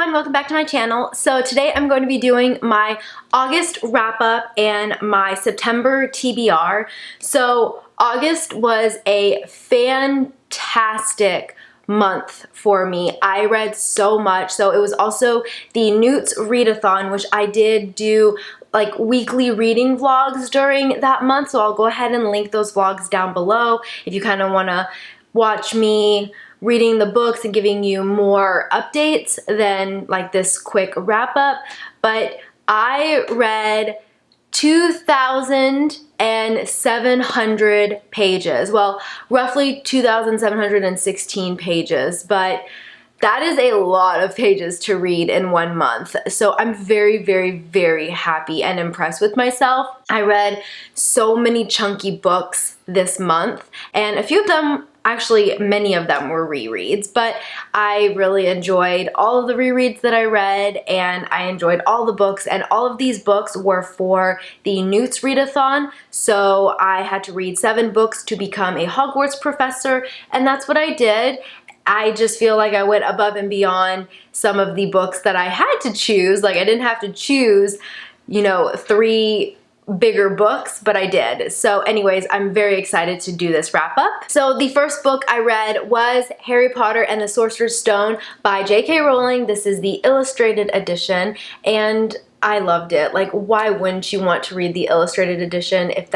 everyone, welcome back to my channel. So today I'm going to be doing my August wrap up and my September TBR. So August was a fantastic month for me. I read so much. So it was also the Newt's Readathon, which I did do like weekly reading vlogs during that month. So I'll go ahead and link those vlogs down below if you kind of want to watch me reading the books and giving you more updates than like this quick wrap up. But I read 2,700 pages. Well, roughly 2,716 pages, but that is a lot of pages to read in 1 month. So I'm very, very, very happy and impressed with myself. I read so many chunky books this month, and a few of them, actually many of them, were rereads, but I really enjoyed all of the rereads that I read, and I enjoyed all the books, and all of these books were for the Newt's Readathon. So I had to read 7 books to become a Hogwarts professor, and that's what I did. I just feel like I went above and beyond some of the books that I had to choose. Like, I didn't have to choose, you know, 3 bigger books, but I did. So anyways, I'm very excited to do this wrap up. So the first book I read was Harry Potter and the Sorcerer's Stone by J.K. Rowling. This is the illustrated edition, and I loved it. Like, why wouldn't you want to read the illustrated edition if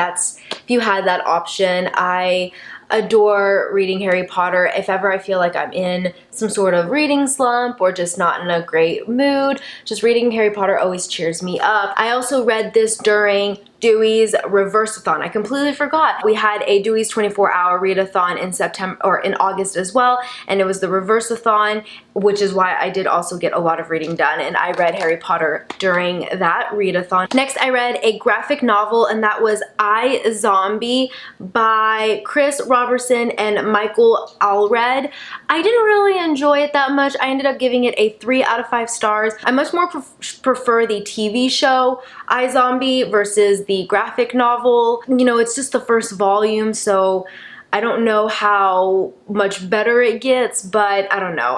you had that option? I adore reading Harry Potter. If ever I feel like I'm in some sort of reading slump or just not in a great mood, just reading Harry Potter always cheers me up. I also read this during Dewey's Reverse-a-thon. I completely forgot. We had a Dewey's 24-hour readathon in September, or in August as well, and it was the Reverse-a-thon, which is why I did also get a lot of reading done, and I read Harry Potter during that readathon. Next, I read a graphic novel, and that was I, Zombie by Chris Robertson and Michael Allred. I didn't really enjoy it that much. I ended up giving it a 3 out of 5 stars. I much more prefer the TV show I, Zombie versus the graphic novel. You know, it's just the first volume, so I don't know how much better it gets, but I don't know.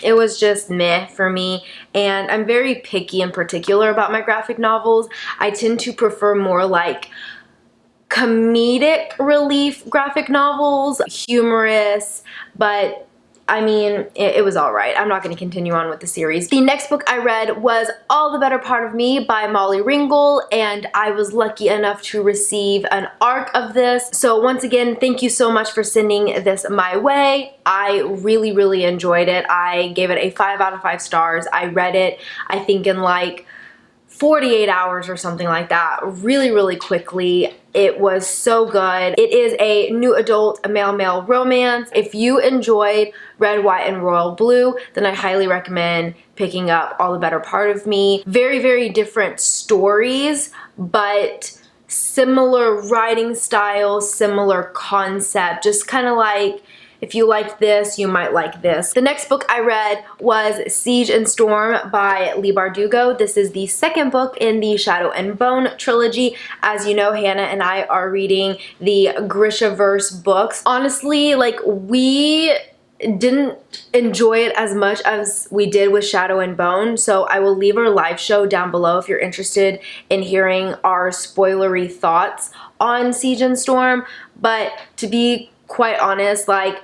It was just meh for me, and I'm very picky and particular about my graphic novels. I tend to prefer more like comedic relief graphic novels, humorous, but I mean, it was alright. I'm not going to continue on with the series. The next book I read was All the Better Part of Me by Molly Ringwald, and I was lucky enough to receive an ARC of this. So once again, thank you so much for sending this my way. I really, really enjoyed it. I gave it a 5 out of 5 stars. I read it, I think, in like 48 hours or something like that, really, really quickly. It was so good. It is a new adult male-male romance. If you enjoyed Red, White, and Royal Blue, then I highly recommend picking up All the Better Part of Me. Very, very different stories, but similar writing style, similar concept, just kind of like, if you like this, you might like this. The next book I read was Siege and Storm by Leigh Bardugo. This is the second book in the Shadow and Bone trilogy. As you know, Hannah and I are reading the Grishaverse books. Honestly, like, we didn't enjoy it as much as we did with Shadow and Bone, so I will leave our live show down below if you're interested in hearing our spoilery thoughts on Siege and Storm. But to be quite honest, like,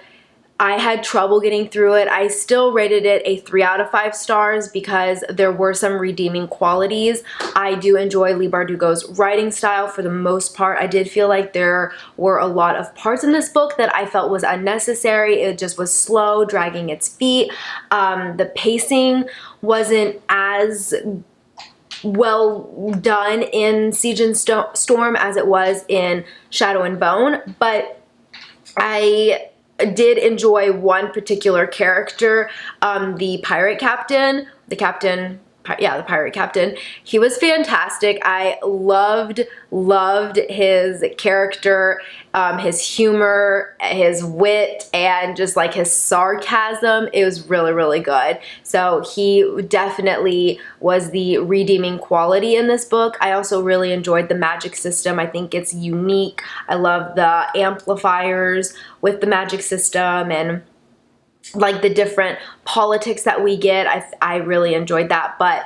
I had trouble getting through it. I still rated it a 3 out of 5 stars because there were some redeeming qualities. I do enjoy Leigh Bardugo's writing style for the most part. I did feel like there were a lot of parts in this book that I felt was unnecessary. It just was slow, dragging its feet. The pacing wasn't as well done in Siege and Storm as it was in Shadow and Bone, but I did enjoy one particular character, the pirate captain, the pirate captain. He was fantastic. I loved his character, his humor, his wit, and just like his sarcasm. It was really, really good. So he definitely was the redeeming quality in this book. I also really enjoyed the magic system. I think it's unique. I love the amplifiers with the magic system, and like the different politics that we get. I really enjoyed that, but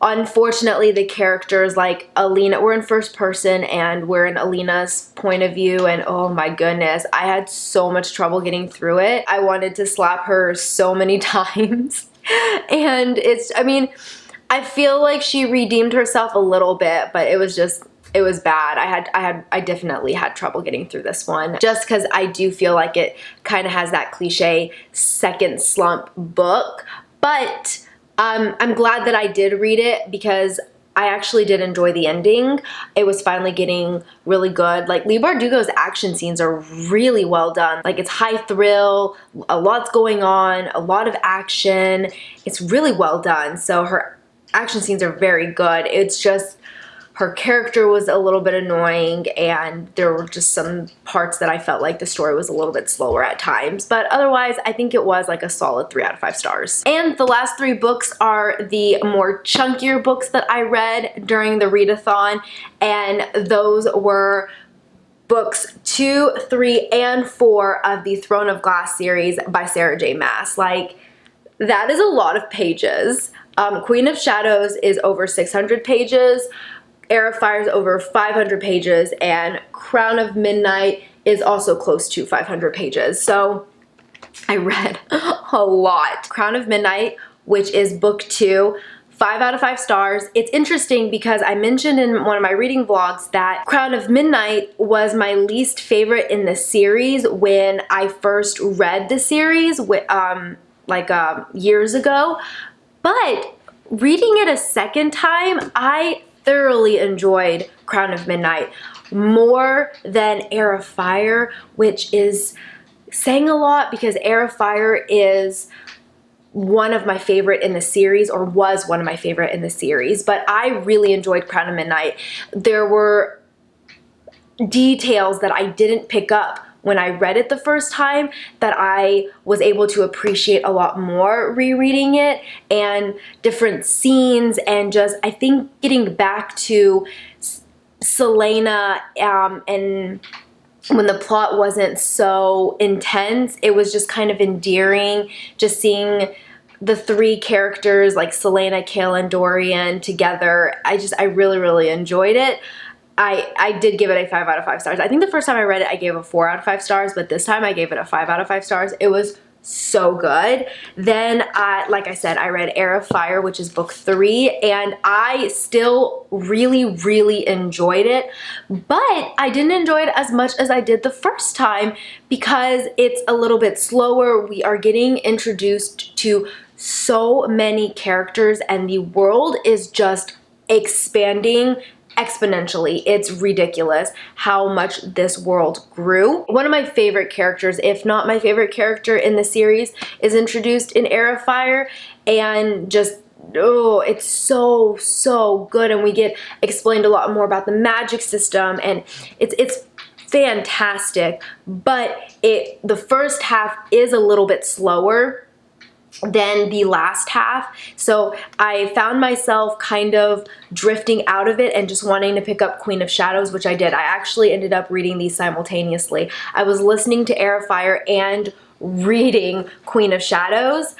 unfortunately the characters like Alina, we're in first person and we're in Alina's point of view, and oh my goodness, I had so much trouble getting through it. I wanted to slap her so many times. And I mean, I feel like she redeemed herself a little bit, but it was bad. I definitely had trouble getting through this one, just because I do feel like it kind of has that cliche second slump book. But I'm glad that I did read it, because I actually did enjoy the ending. It was finally getting really good. Like, Leigh Bardugo's action scenes are really well done. Like, it's high thrill, a lot's going on, a lot of action. It's really well done. So her action scenes are very good. It's just her character was a little bit annoying, and there were just some parts that I felt like the story was a little bit slower at times. But otherwise, I think it was like a solid 3 out of 5 stars. And the last 3 books are the more chunkier books that I read during the readathon, and those were books 2, 3, and 4 of the Throne of Glass series by Sarah J. Maas. Like, that is a lot of pages. Queen of Shadows is over 600 pages. Heir of Fire is over 500 pages, and Crown of Midnight is also close to 500 pages. So I read a lot. Crown of Midnight, which is book 2, 5 out of 5 stars. It's interesting because I mentioned in one of my reading vlogs that Crown of Midnight was my least favorite in the series when I first read the series years ago. But reading it a second time, I thoroughly enjoyed Crown of Midnight more than Heir of Fire, which is saying a lot because Heir of Fire is one of my favorite in the series, or was one of my favorite in the series. But I really enjoyed Crown of Midnight. There were details that I didn't pick up when I read it the first time that I was able to appreciate a lot more rereading it, and different scenes, and just, I think, getting back to Selena and when the plot wasn't so intense, it was just kind of endearing, just seeing the 3 characters like Selena, Kale, and Dorian together. I really, really enjoyed it. I did give it a 5 out of 5 stars. I think the first time I read it, I gave it 4 out of 5 stars, but this time I gave it a 5 out of 5 stars. It was so good. Then, like I said, I read Heir of Fire, which is book 3, and I still really, really enjoyed it, but I didn't enjoy it as much as I did the first time because it's a little bit slower. We are getting introduced to so many characters, and the world is just expanding exponentially. It's ridiculous how much this world grew. One of my favorite characters, if not my favorite character in the series, is introduced in Heir of Fire, and just, oh, it's so good, and we get explained a lot more about the magic system, and it's fantastic. But the first half is a little bit slower than the last half, so I found myself kind of drifting out of it and just wanting to pick up Queen of Shadows, which I did. I actually ended up reading these simultaneously. I was listening to Heir of Fire and reading Queen of Shadows.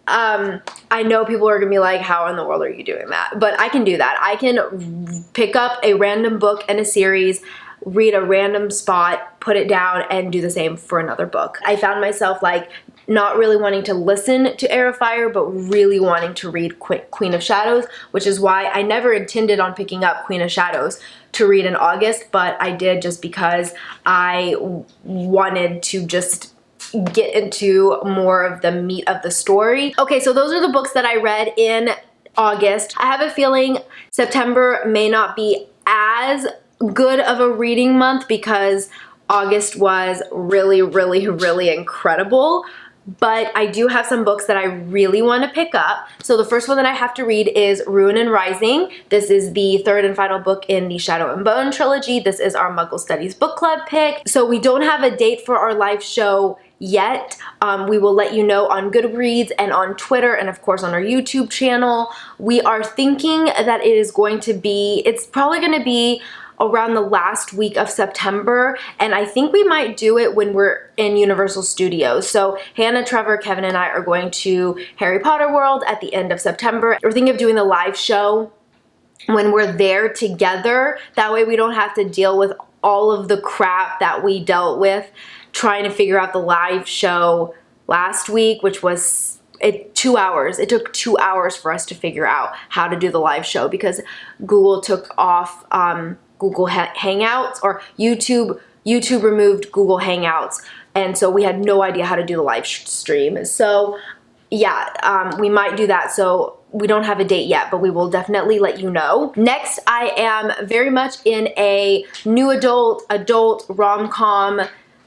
I know people are gonna be like, how in the world are you doing that? But I can do that. I can pick up a random book and a series, read a random spot, put it down, and do the same for another book. I found myself like not really wanting to listen to Heir of Fire, but really wanting to read Queen of Shadows, which is why I never intended on picking up Queen of Shadows to read in August, but I did just because I wanted to just get into more of the meat of the story. Okay, so those are the books that I read in August. I have a feeling September may not be as good of a reading month because August was really, really, really incredible. But I do have some books that I really want to pick up. So the first one that I have to read is Ruin and Rising. This is the 3rd and final book in the Shadow and Bone trilogy. This is our Muggle Studies book club pick. So we don't have a date for our live show yet. We will let you know on Goodreads and on Twitter, and of course on our YouTube channel. We are thinking that it's probably going to be around the last week of September, and I think we might do it when we're in Universal Studios. So Hannah, Trevor, Kevin, and I are going to Harry Potter World at the end of September. We're thinking of doing the live show when we're there together. That way we don't have to deal with all of the crap that we dealt with trying to figure out the live show last week, which was 2 hours. It took 2 hours for us to figure out how to do the live show because Google took off Google Hangouts, or YouTube removed Google Hangouts, and so we had no idea how to do the live stream. So yeah, we might do that. So we don't have a date yet, but we will definitely let you know. Next, I am very much in a new adult rom-com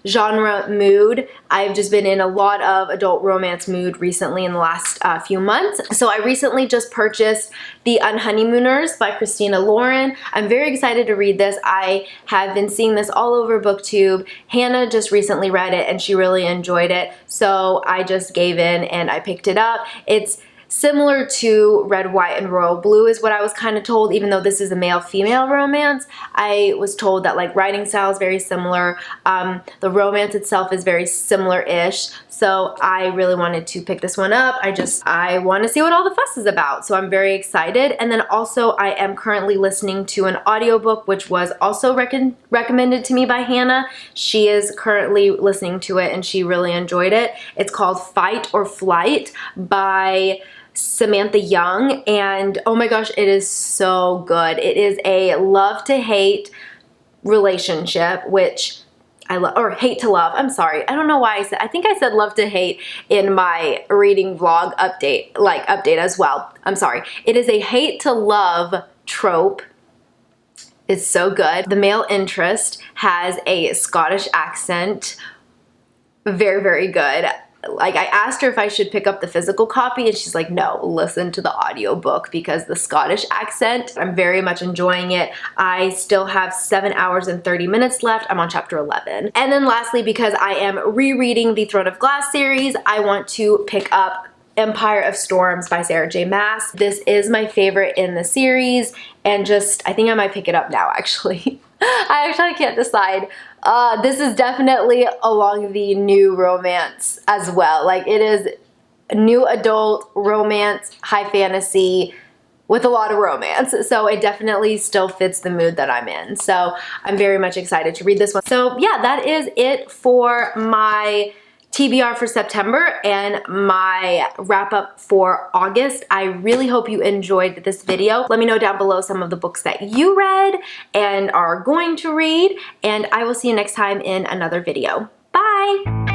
genre mood. I've just been in a lot of adult romance mood recently in the last few months. So I recently just purchased The Unhoneymooners by Christina Lauren. I'm very excited to read this. I have been seeing this all over BookTube. Hannah just recently read it and she really enjoyed it. So I just gave in and I picked it up. It's similar to Red, White, and Royal Blue is what I was kind of told, even though this is a male-female romance. I was told that like writing style is very similar. The romance itself is very similar-ish. So I really wanted to pick this one up. I want to see what all the fuss is about. So I'm very excited. And then also I am currently listening to an audiobook which was also recommended to me by Hannah. She is currently listening to it and she really enjoyed it. It's called Fight or Flight by Samantha Young, and oh my gosh, it is so good. It is a love to hate relationship, which I love, or hate to love. I'm sorry. I don't know why I think I said love to hate in my reading vlog update as well. I'm sorry. It is a hate to love trope. It's so good. The male interest has a Scottish accent. Very, very good. Like, I asked her if I should pick up the physical copy and she's like, no, listen to the audiobook because the Scottish accent, I'm very much enjoying it. I still have 7 hours and 30 minutes left. I'm on chapter 11. And then lastly, because I am rereading the Throne of Glass series, I want to pick up Empire of Storms by Sarah J. Maas. This is my favorite in the series, and I think I might pick it up now actually. I actually can't decide. This is definitely along the new romance as well. Like, it is new adult romance, high fantasy with a lot of romance. So it definitely still fits the mood that I'm in. So I'm very much excited to read this one. So yeah, that is it for my TBR for September and my wrap up for August. I really hope you enjoyed this video. Let me know down below some of the books that you read and are going to read, and I will see you next time in another video. Bye!